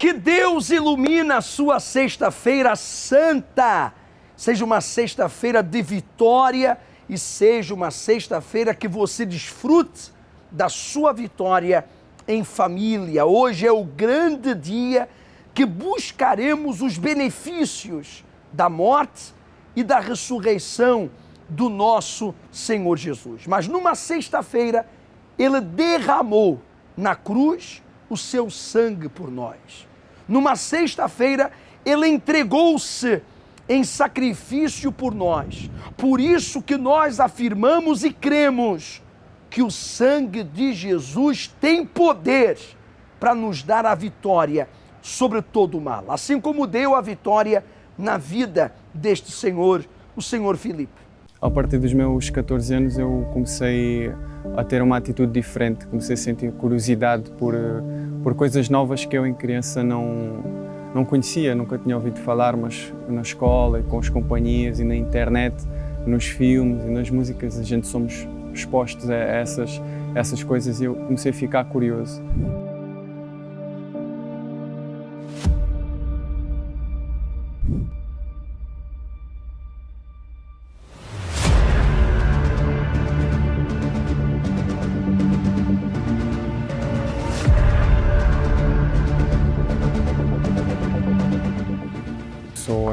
Que Deus ilumine a sua sexta-feira santa. Seja uma sexta-feira de vitória e seja uma sexta-feira que você desfrute da sua vitória em família. Hoje é o grande dia que buscaremos os benefícios da morte e da ressurreição do nosso Senhor Jesus. Mas numa sexta-feira, Ele derramou na cruz o seu sangue por nós. Numa sexta-feira, Ele entregou-se em sacrifício por nós. Por isso que nós afirmamos e cremos que o sangue de Jesus tem poder para nos dar a vitória sobre todo o mal, assim como deu a vitória na vida deste senhor, o senhor Filipe. A partir dos meus 14 anos eu comecei a ter uma atitude diferente, comecei a sentir curiosidade por coisas novas que eu em criança não conhecia, nunca tinha ouvido falar, mas na escola, com as companhias e na internet, nos filmes e nas músicas, a gente somos expostos a essas coisas e eu comecei a ficar curioso.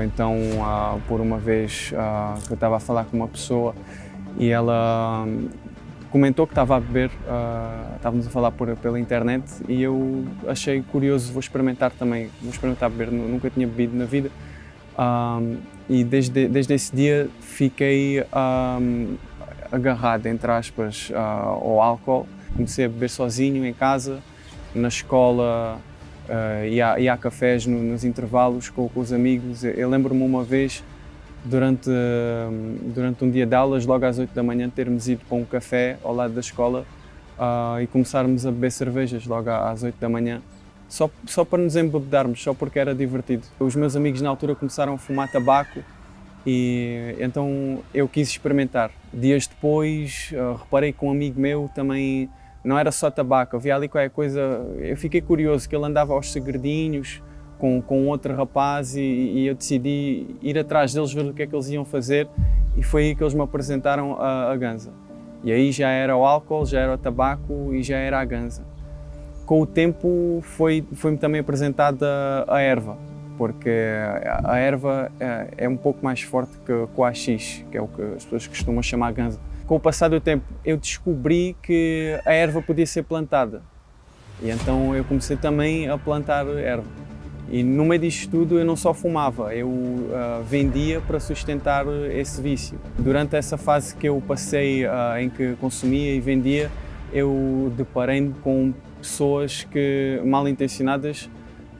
Então, por uma vez que eu estava a falar com uma pessoa e ela comentou que estava a beber, estávamos a falar pela internet e eu achei curioso, vou experimentar beber, nunca tinha bebido na vida e desde esse dia fiquei agarrado, entre aspas, ao álcool. Comecei a beber sozinho em casa, na escola. Ia a cafés nos intervalos com os amigos. Eu lembro-me uma vez, durante um dia de aulas, logo às 8 da manhã, termos ido para um café ao lado da escola e começarmos a beber cervejas logo às 8 da manhã, só para nos embebedarmos, só porque era divertido. Os meus amigos na altura começaram a fumar tabaco e então eu quis experimentar. Dias depois, reparei que um amigo meu também não era só tabaco, havia ali qualquer coisa, eu fiquei curioso, que ele andava aos segredinhos com outro rapaz e eu decidi ir atrás deles, ver o que é que eles iam fazer e foi aí que eles me apresentaram a ganza. E aí já era o álcool, já era o tabaco e já era a ganza. Com o tempo foi-me também apresentada a erva, porque a erva é um pouco mais forte que o AX, que é o que as pessoas costumam chamar ganza. Com o passar do tempo, eu descobri que a erva podia ser plantada e então eu comecei também a plantar erva. E no meio disto tudo eu não só fumava, eu vendia para sustentar esse vício. Durante essa fase que eu passei em que consumia e vendia, eu deparei-me com pessoas mal intencionadas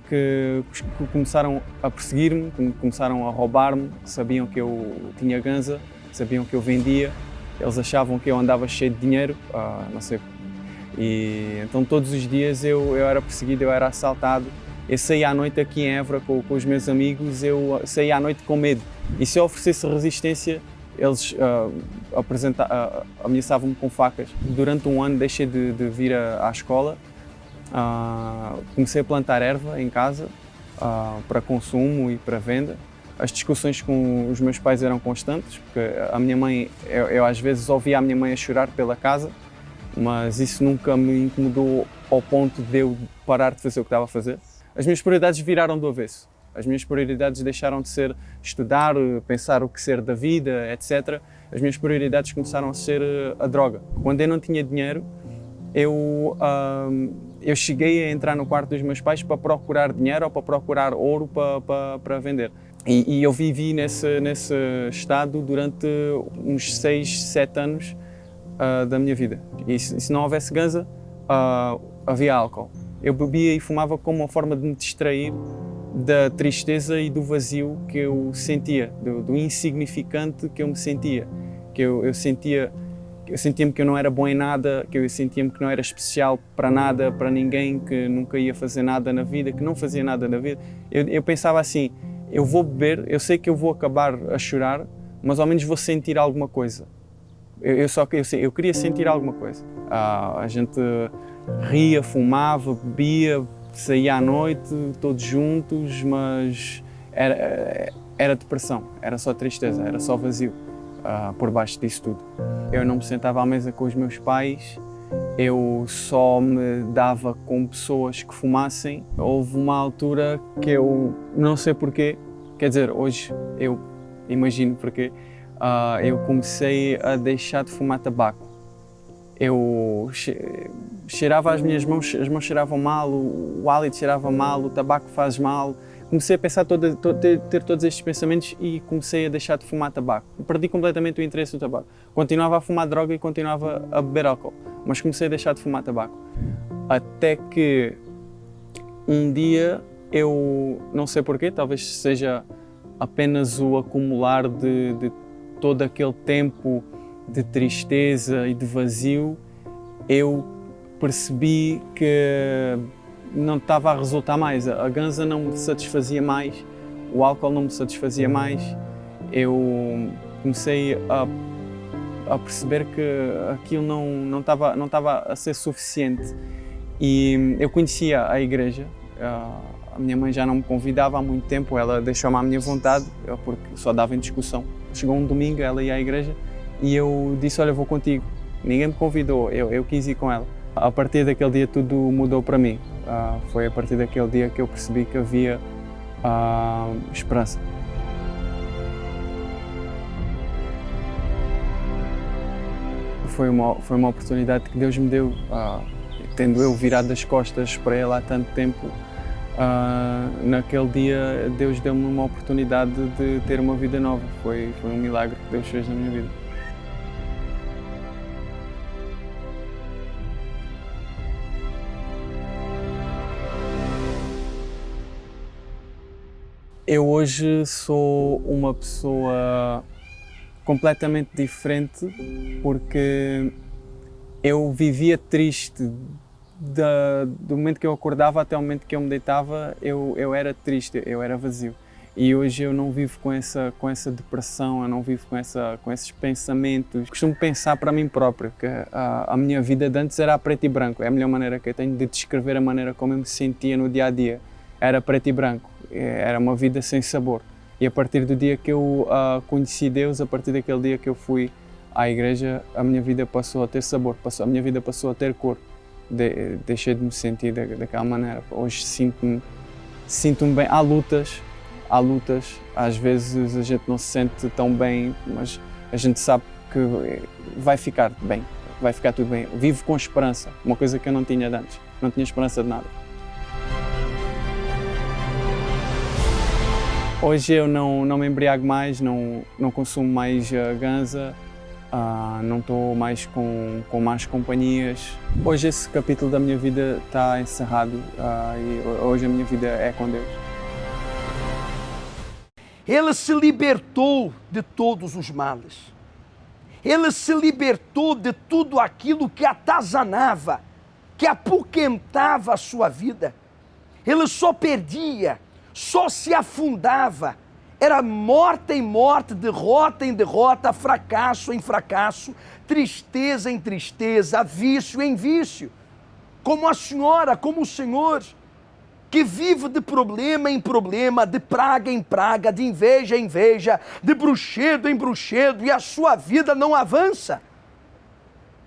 que começaram a perseguir-me, começaram a roubar-me, sabiam que eu tinha ganza, sabiam que eu vendia. Eles achavam que eu andava cheio de dinheiro, não sei. E então todos os dias eu era perseguido, eu era assaltado. Eu saía à noite aqui em Évora com os meus amigos, eu saía à noite com medo. E se eu oferecesse resistência, eles ameaçavam-me com facas. Durante um ano deixei de vir à escola, comecei a plantar erva em casa para consumo e para venda. As discussões com os meus pais eram constantes, porque a minha mãe, eu às vezes ouvia a minha mãe a chorar pela casa, mas isso nunca me incomodou ao ponto de eu parar de fazer o que estava a fazer. As minhas prioridades viraram do avesso. As minhas prioridades deixaram de ser estudar, pensar o que ser da vida, etc. As minhas prioridades começaram a ser a droga. Quando eu não tinha dinheiro, eu cheguei a entrar no quarto dos meus pais para procurar dinheiro ou para procurar ouro para vender. E eu vivi nesse estado durante uns 6, 7 anos da minha vida. E se não houvesse ganza, havia álcool. Eu bebia e fumava como uma forma de me distrair da tristeza e do vazio que eu sentia, do insignificante que eu me sentia. Que eu sentia-me que eu não era bom em nada, que eu sentia-me que não era especial para nada, para ninguém, que nunca ia fazer nada na vida, que não fazia nada na vida. Eu pensava assim, eu vou beber, eu sei que eu vou acabar a chorar, mas ao menos vou sentir alguma coisa. Eu queria sentir alguma coisa. A gente ria, fumava, bebia, saía à noite, todos juntos, mas era depressão, era só tristeza, era só vazio por baixo disso tudo. Eu não me sentava à mesa com os meus pais, eu só me dava com pessoas que fumassem. Houve uma altura que eu não sei porquê, quer dizer, hoje eu imagino porquê, eu comecei a deixar de fumar tabaco. Eu cheirava as minhas mãos cheiravam mal, o hálito cheirava mal, o tabaco faz mal. Comecei a pensar, ter todos estes pensamentos e comecei a deixar de fumar tabaco. Perdi completamente o interesse no tabaco. Continuava a fumar droga e continuava a beber álcool, mas comecei a deixar de fumar tabaco. Até que um dia, eu não sei porquê, talvez seja apenas o acumular de todo aquele tempo de tristeza e de vazio, eu percebi que não estava a resultar mais. A ganza não me satisfazia mais, o álcool não me satisfazia mais. Eu comecei a perceber que aquilo não estava a ser suficiente. E eu conhecia a igreja, a minha mãe já não me convidava há muito tempo, ela deixou-me à minha vontade, porque só dava em discussão. Chegou um domingo, ela ia à igreja e eu disse, olha, vou contigo. Ninguém me convidou, eu quis ir com ela. A partir daquele dia tudo mudou para mim. Foi a partir daquele dia que eu percebi que havia esperança. Foi uma oportunidade que Deus me deu, tendo eu virado as costas para Ele há tanto tempo. Naquele dia Deus deu-me uma oportunidade de ter uma vida nova. Foi um milagre que Deus fez na minha vida. Eu hoje sou uma pessoa completamente diferente porque eu vivia triste. Do momento que eu acordava até o momento que eu me deitava, eu era triste, eu era vazio. E hoje eu não vivo com essa depressão, eu não vivo com esses pensamentos. Costumo pensar para mim próprio que a minha vida de antes era a preto e branco. É a melhor maneira que eu tenho de descrever a maneira como eu me sentia no dia a dia. Era preto e branco, era uma vida sem sabor. E a partir do dia que eu conheci Deus, a partir daquele dia que eu fui à igreja, a minha vida passou a ter sabor, a minha vida passou a ter cor. Deixei de me sentir daquela maneira. Hoje sinto-me bem. Há lutas, às vezes a gente não se sente tão bem, mas a gente sabe que vai ficar bem, vai ficar tudo bem. Vivo com esperança, uma coisa que eu não tinha antes, não tinha esperança de nada. Hoje eu não me embriago mais, não consumo mais ganza, não estou mais com más companhias. Hoje esse capítulo da minha vida está encerrado e hoje a minha vida é com Deus. Ele se libertou de todos os males. Ele se libertou de tudo aquilo que atazanava, que apoquentava a sua vida. Ele só perdia, só se afundava, era morte em morte, derrota em derrota, fracasso em fracasso, tristeza em tristeza, vício em vício. Como a senhora, como o senhor, que vive de problema em problema, de praga em praga, de inveja em inveja, de bruxedo em bruxedo, e a sua vida não avança.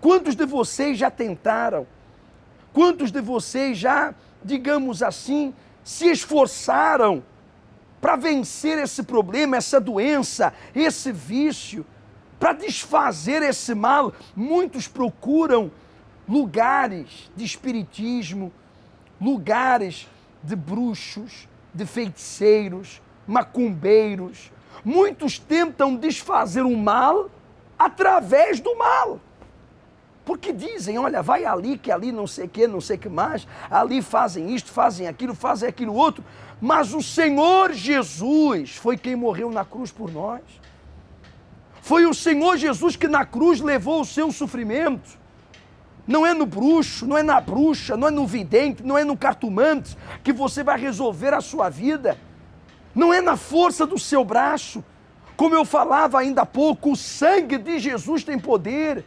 Quantos de vocês já tentaram? Quantos de vocês já, digamos assim, se esforçaram para vencer esse problema, essa doença, esse vício, para desfazer esse mal? Muitos procuram lugares de espiritismo, lugares de bruxos, de feiticeiros, macumbeiros. Muitos tentam desfazer o mal através do mal. Porque dizem, olha, vai ali, que ali não sei o que mais, ali fazem isto, fazem aquilo outro, mas o Senhor Jesus foi quem morreu na cruz por nós. Foi o Senhor Jesus que na cruz levou o seu sofrimento. Não é no bruxo, não é na bruxa, não é no vidente, não é no cartomante que você vai resolver a sua vida. Não é na força do seu braço. Como eu falava ainda há pouco, o sangue de Jesus tem poder.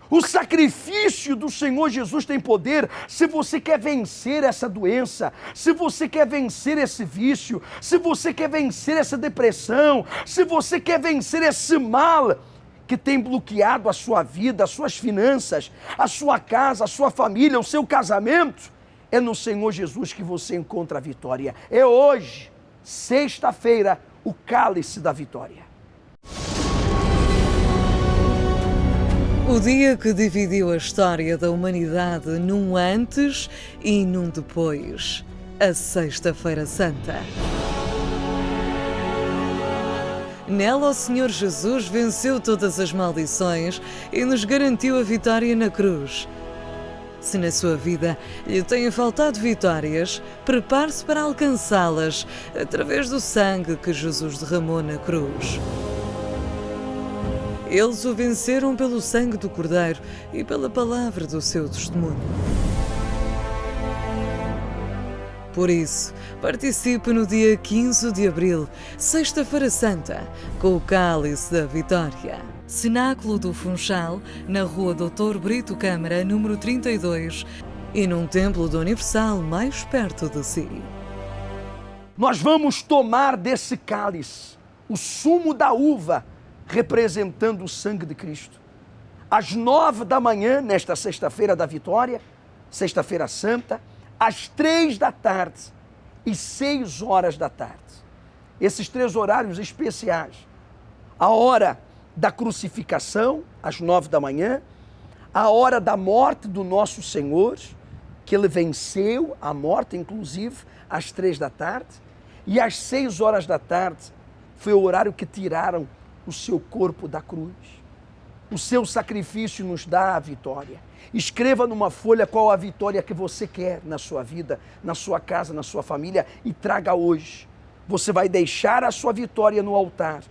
O sacrifício do Senhor Jesus tem poder. Se você quer vencer essa doença, se você quer vencer esse vício, se você quer vencer essa depressão, se você quer vencer esse mal que tem bloqueado a sua vida, as suas finanças, a sua casa, a sua família, o seu casamento, é no Senhor Jesus que você encontra a vitória. É hoje, sexta-feira, o cálice da vitória. O dia que dividiu a história da humanidade num antes e num depois. A Sexta-feira Santa. Nela o Senhor Jesus venceu todas as maldições e nos garantiu a vitória na cruz. Se na sua vida lhe têm faltado vitórias, prepare-se para alcançá-las através do sangue que Jesus derramou na cruz. Eles o venceram pelo sangue do Cordeiro e pela palavra do seu testemunho. Por isso, participe no dia 15 de abril, Sexta-feira Santa, com o Cálice da Vitória. Cenáculo do Funchal, na Rua Dr. Brito Câmara, número 32, e num templo do Universal mais perto de si. Nós vamos tomar desse cálice o sumo da uva, representando o sangue de Cristo. Às 9 da manhã, nesta sexta-feira da vitória, sexta-feira santa, às 3 da tarde e 6 horas da tarde. Esses 3 horários especiais. A hora da crucificação, às 9 da manhã, a hora da morte do nosso Senhor, que ele venceu a morte, inclusive, às 3 da tarde, e às 6 horas da tarde foi o horário que tiraram o seu corpo da cruz. O seu sacrifício nos dá a vitória. Escreva numa folha qual a vitória que você quer na sua vida, na sua casa, na sua família e traga hoje. Você vai deixar a sua vitória no altar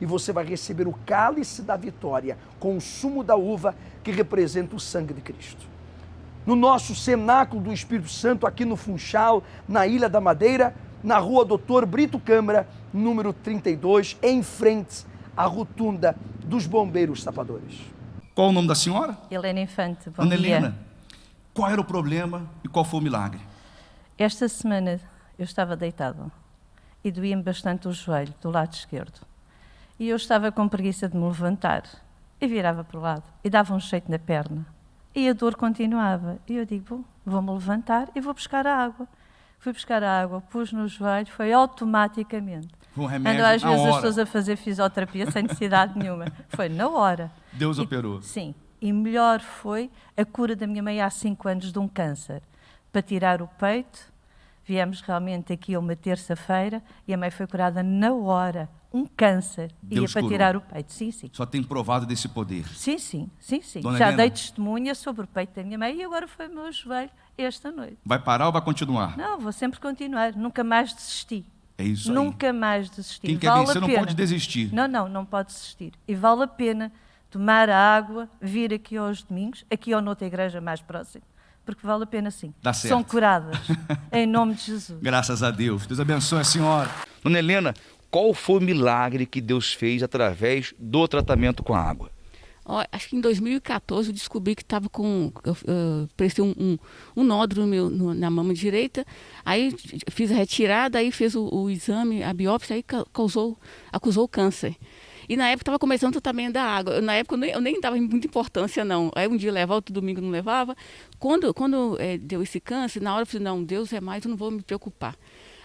e você vai receber o cálice da vitória com o sumo da uva que representa o sangue de Cristo. No nosso cenáculo do Espírito Santo, aqui no Funchal, na Ilha da Madeira, na Rua Dr. Brito Câmara, número 32, em frente à rotunda dos Bombeiros Sapadores. Qual o nome da senhora? Helena Infante, bom Ana dia. Helena, qual era o problema e qual foi o milagre? Esta semana eu estava deitada e doía-me bastante o joelho do lado esquerdo. E eu estava com preguiça de me levantar e virava para o lado e dava um jeito na perna. E a dor continuava. E eu digo, vou-me levantar e vou buscar a água. Fui buscar a água, pus no joelho, foi automaticamente. Um remédio Ando às na vezes hora. as pessoas a fazer fisioterapia sem necessidade nenhuma. Foi na hora. Deus operou. Sim. E melhor foi a cura da minha mãe há 5 anos de um câncer. Para tirar o peito, viemos realmente aqui a uma terça-feira e a mãe foi curada na hora. Um câncer. Deus Ia para curou. tirar o peito. Sim, sim. Só tem provado desse poder. Sim, sim, sim, sim. Dona Já Helena. dei testemunha sobre o peito da minha mãe e agora foi o meu joelho esta noite. Vai parar ou vai continuar? Não, vou sempre continuar. Nunca mais desisti. É isso aí. Nunca mais desisti. Quem quer Vale vencer a não pena. pode desistir. Não pode desistir. E vale a pena tomar a água, vir aqui aos domingos, aqui ou noutra igreja mais próxima. Porque vale a pena sim. Dá certo. São curadas. Em nome de Jesus. Graças a Deus. Deus abençoe a senhora. Dona Helena, qual foi o milagre que Deus fez através do tratamento com a água? Ó, acho que em 2014 eu descobri que estava com. Parecia um nódulo na mama direita. Aí fiz a retirada, aí fez o exame, a biópsia, aí acusou o câncer. E na época estava começando o tratamento da água. Na época eu nem dava muita importância, não. Aí um dia levava, outro domingo não levava. Quando deu esse câncer, na hora eu falei, não, Deus é mais, eu não vou me preocupar.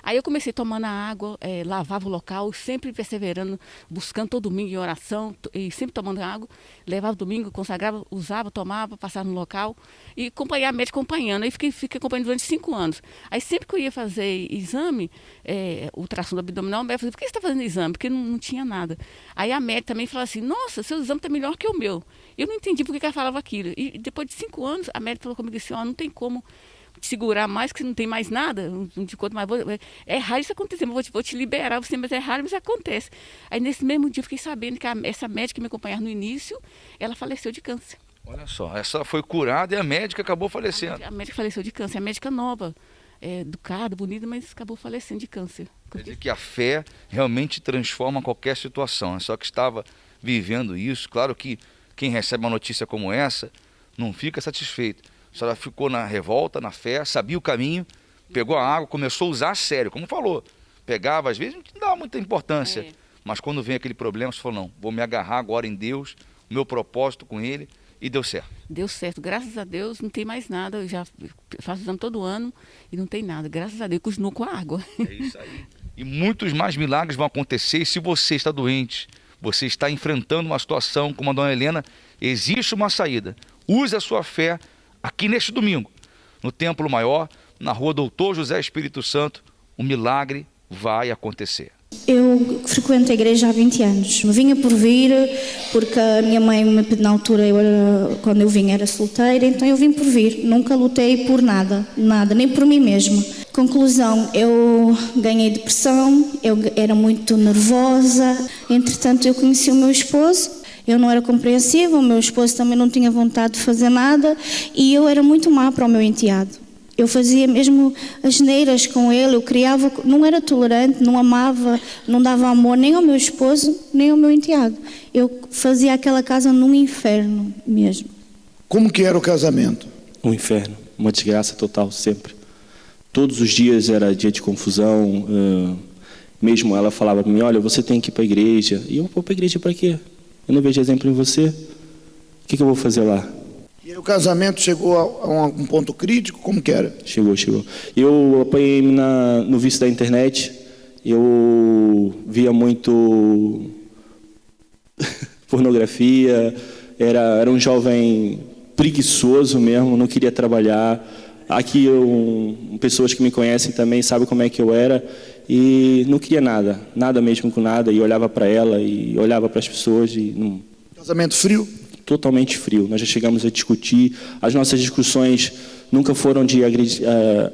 Aí eu comecei tomando a água, lavava o local, sempre perseverando, buscando todo domingo em oração, e sempre tomando água. Levava domingo, consagrava, usava, tomava, passava no local. E acompanhei a médica acompanhando. Aí fiquei acompanhando durante 5 anos. Aí sempre que eu ia fazer exame, ultrassom abdominal, a médica falou, por que você está fazendo exame? Porque não tinha nada. Aí a médica também falou assim, nossa, seu exame está melhor que o meu. Eu não entendi por que ela falava aquilo. E depois de 5 anos, a médica falou comigo assim, não tem como te segurar mais, que não tem mais nada, não te conto mais. É raro isso acontecer, mas vou te liberar, você, mas é raro, mas acontece. Aí nesse mesmo dia eu fiquei sabendo que essa médica que me acompanhava no início, ela faleceu de câncer. Olha só, essa foi curada e a médica acabou falecendo. A médica faleceu de câncer, a médica nova, educada, bonita, mas acabou falecendo de câncer. Quer dizer que a fé realmente transforma qualquer situação. É só que estava vivendo isso, claro que quem recebe uma notícia como essa não fica satisfeito. A senhora ficou na revolta, na fé, sabia o caminho, pegou a água, começou a usar a sério, como falou. Pegava, às vezes, não dava muita importância. Mas quando vem aquele problema, você falou, não, vou me agarrar agora em Deus, o meu propósito com Ele, e deu certo. Deu certo, graças a Deus, não tem mais nada. Eu já faço exame todo ano e não tem nada. Graças a Deus, continuo com a água. É isso aí. E muitos mais milagres vão acontecer. E se você está doente, você está enfrentando uma situação como a dona Helena, existe uma saída. Use a sua fé aqui neste domingo, no Templo Maior, na rua Doutor José Espírito Santo, o milagre vai acontecer. Eu frequento a igreja há 20 anos. Vinha por vir, porque a minha mãe, na altura, quando eu vim, era solteira, então eu vim por vir. Nunca lutei por nada, nem por mim mesma. Conclusão, eu ganhei depressão, eu era muito nervosa. Entretanto, eu conheci o meu esposo. Eu não era compreensiva, o meu esposo também não tinha vontade de fazer nada e eu era muito má para o meu enteado. Eu fazia mesmo asneiras com ele, eu criava, não era tolerante, não amava, não dava amor nem ao meu esposo, nem ao meu enteado. Eu fazia aquela casa num inferno mesmo. Como que era o casamento? Um inferno, uma desgraça total, sempre. Todos os dias era dia de confusão, mesmo ela falava para mim, olha, você tem que ir para a igreja. E eu vou para a igreja para quê? Eu não vejo exemplo em você. O que eu vou fazer lá? E aí o casamento chegou a um ponto crítico? Como que era? Chegou. Eu apanhei no vício da internet. Eu via muito pornografia. Era um jovem preguiçoso mesmo, não queria trabalhar. Aqui pessoas que me conhecem também sabem como é que eu era. E não queria nada mesmo com nada. E olhava para ela e olhava para as pessoas e não... Casamento frio? Totalmente frio. Nós já chegamos a discutir. As nossas discussões nunca foram de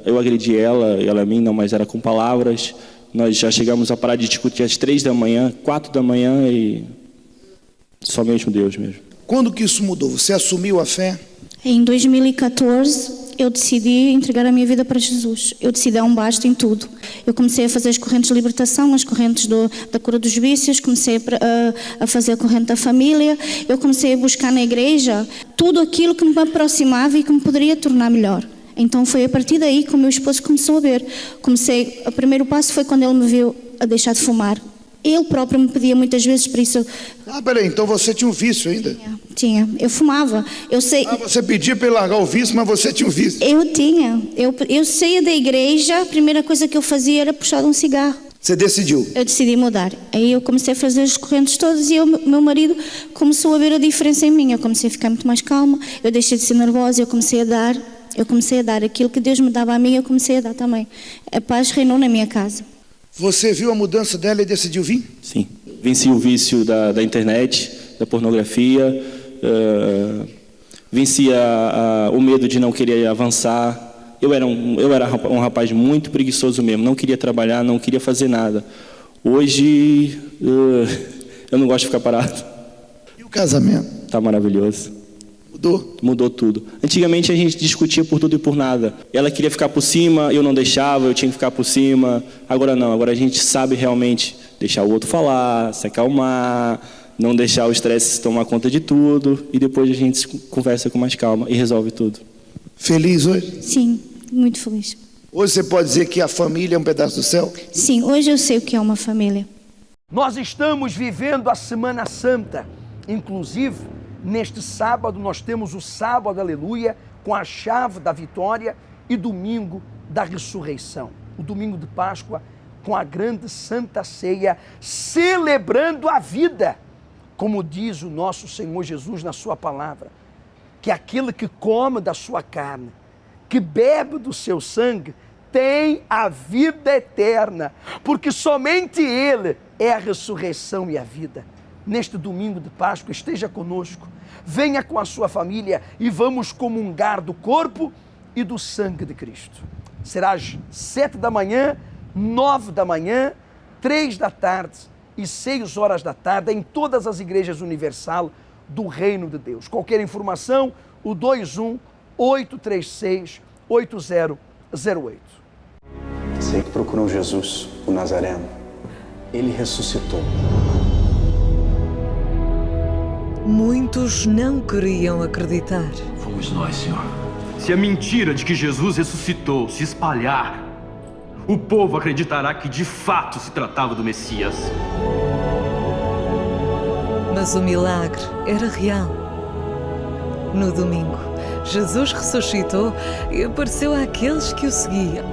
eu agredi ela a mim, não, mas era com palavras. Nós já chegamos a parar de discutir às 3 da manhã, 4 da manhã e só mesmo Deus mesmo. Quando que isso mudou? Você assumiu a fé? Em 2014, eu decidi entregar a minha vida para Jesus. Eu decidi dar um basta em tudo. Eu comecei a fazer as correntes de libertação, as correntes da cura dos vícios, comecei a fazer a corrente da família. Eu comecei a buscar na igreja tudo aquilo que me aproximava e que me poderia tornar melhor. Então foi a partir daí que o meu esposo começou a ver. O primeiro passo foi quando ele me viu a deixar de fumar. Ele próprio me pedia muitas vezes para isso. Peraí, então você tinha um vício ainda? Tinha. Eu fumava. Eu sei. Você pedia para ele largar o vício, mas você tinha um vício? Eu tinha. Eu saía da igreja, a primeira coisa que eu fazia era puxar um cigarro. Você decidiu? Eu decidi mudar. Aí eu comecei a fazer as correntes todas e meu marido começou a ver a diferença em mim. Eu comecei a ficar muito mais calma, eu deixei de ser nervosa, eu comecei a dar aquilo que Deus me dava a mim, eu comecei a dar também. A paz reinou na minha casa. Você viu a mudança dela e decidiu vir? Sim. Venci o vício da internet, da pornografia, venci o medo de não querer avançar. Eu era um rapaz muito preguiçoso mesmo, não queria trabalhar, não queria fazer nada. Hoje, eu não gosto de ficar parado. E o casamento? Está maravilhoso. Mudou tudo. Antigamente a gente discutia por tudo e por nada. Ela queria ficar por cima, eu não deixava, eu tinha que ficar por cima. Agora não, agora a gente sabe realmente deixar o outro falar, se acalmar, não deixar o estresse tomar conta de tudo e depois a gente conversa com mais calma e resolve tudo. Feliz hoje? Sim, muito feliz. Hoje você pode dizer que a família é um pedaço do céu? Sim, hoje eu sei o que é uma família. Nós estamos vivendo a Semana Santa, inclusive neste sábado nós temos o sábado, aleluia, com a chave da vitória e domingo da ressurreição. O domingo de Páscoa com a grande Santa Ceia, celebrando a vida. Como diz o nosso Senhor Jesus na sua palavra, que aquele que come da sua carne, que bebe do seu sangue, tem a vida eterna, porque somente Ele é a ressurreição e a vida. Neste domingo de Páscoa, esteja conosco, venha com a sua família e vamos comungar do corpo e do sangue de Cristo. Será às 7 da manhã, 9 da manhã, 3 da tarde e 6 horas da tarde em todas as igrejas universal do Reino de Deus. Qualquer informação, o 21-836-8008. Sei que procuram Jesus, o Nazareno. Ele ressuscitou. Muitos não queriam acreditar. Fomos nós, Senhor. Se a mentira de que Jesus ressuscitou se espalhar, o povo acreditará que de fato se tratava do Messias. Mas o milagre era real. No domingo, Jesus ressuscitou e apareceu àqueles que o seguiam.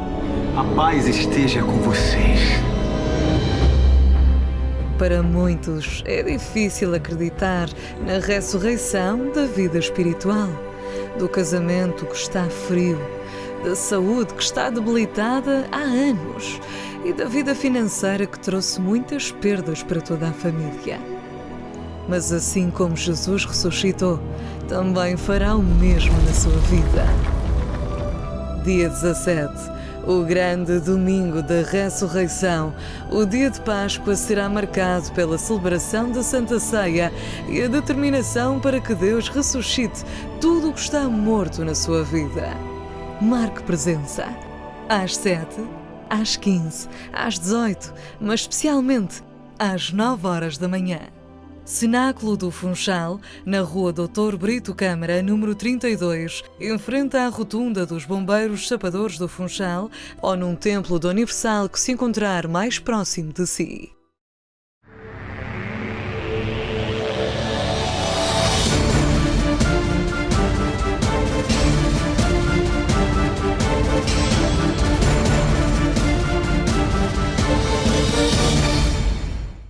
A paz esteja com vocês. Para muitos, é difícil acreditar na ressurreição da vida espiritual, do casamento que está frio, da saúde que está debilitada há anos e da vida financeira que trouxe muitas perdas para toda a família. Mas assim como Jesus ressuscitou, também fará o mesmo na sua vida. Dia 17. O grande domingo da ressurreição, o dia de Páscoa será marcado pela celebração da Santa Ceia e a determinação para que Deus ressuscite tudo o que está morto na sua vida. Marque presença. Às 7, às 15, às 18, mas especialmente às 9 horas da manhã. Cenáculo do Funchal, na rua Dr. Brito Câmara, número 32, em frente à rotunda dos Bombeiros Chapadores do Funchal, ou num templo da Universal que se encontrar mais próximo de si.